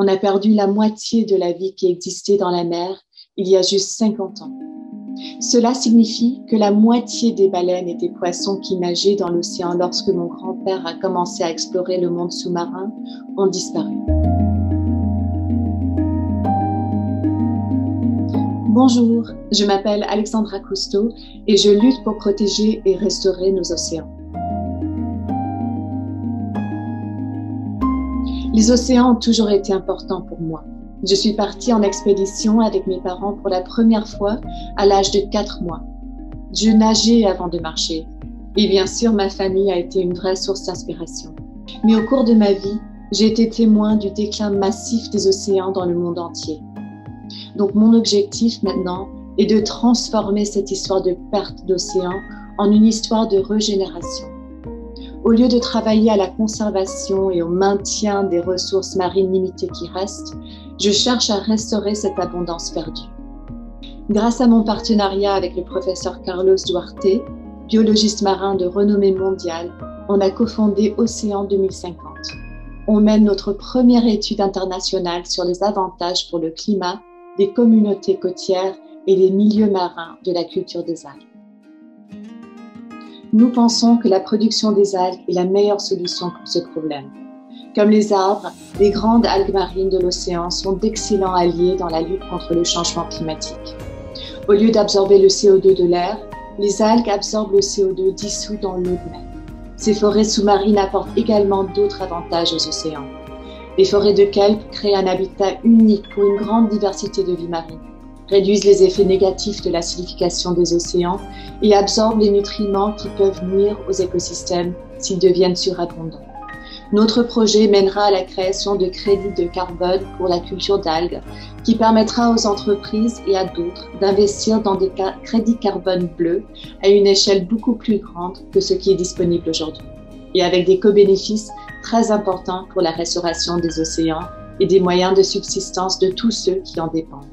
On a perdu la moitié de la vie qui existait dans la mer il y a juste 50 ans. Cela signifie que la moitié des baleines et des poissons qui nageaient dans l'océan lorsque mon grand-père a commencé à explorer le monde sous-marin ont disparu. Bonjour, je m'appelle Alexandra Cousteau et je lutte pour protéger et restaurer nos océans. Les océans ont toujours été importants pour moi. Je suis partie en expédition avec mes parents pour la première fois à l'âge de 4 mois. Je nageais avant de marcher et bien sûr ma famille a été une vraie source d'inspiration. Mais au cours de ma vie, j'ai été témoin du déclin massif des océans dans le monde entier. Donc mon objectif maintenant est de transformer cette histoire de perte d'océans en une histoire de régénération. Au lieu de travailler à la conservation et au maintien des ressources marines limitées qui restent, je cherche à restaurer cette abondance perdue. Grâce à mon partenariat avec le professeur Carlos Duarte, biologiste marin de renommée mondiale, on a cofondé Océan 2050. On mène notre première étude internationale sur les avantages pour le climat, les communautés côtières et les milieux marins de la culture des algues. Nous pensons que la production des algues est la meilleure solution pour ce problème. Comme les arbres, les grandes algues marines de l'océan sont d'excellents alliés dans la lutte contre le changement climatique. Au lieu d'absorber le CO2 de l'air, les algues absorbent le CO2 dissous dans l'eau de mer. Ces forêts sous-marines apportent également d'autres avantages aux océans. Les forêts de kelp créent un habitat unique pour une grande diversité de vie marine, réduisent les effets négatifs de l'acidification des océans et absorbent les nutriments qui peuvent nuire aux écosystèmes s'ils deviennent surabondants. Notre projet mènera à la création de crédits de carbone pour la culture d'algues qui permettra aux entreprises et à d'autres d'investir dans des crédits carbone bleus à une échelle beaucoup plus grande que ce qui est disponible aujourd'hui et avec des co-bénéfices très importants pour la restauration des océans et des moyens de subsistance de tous ceux qui en dépendent.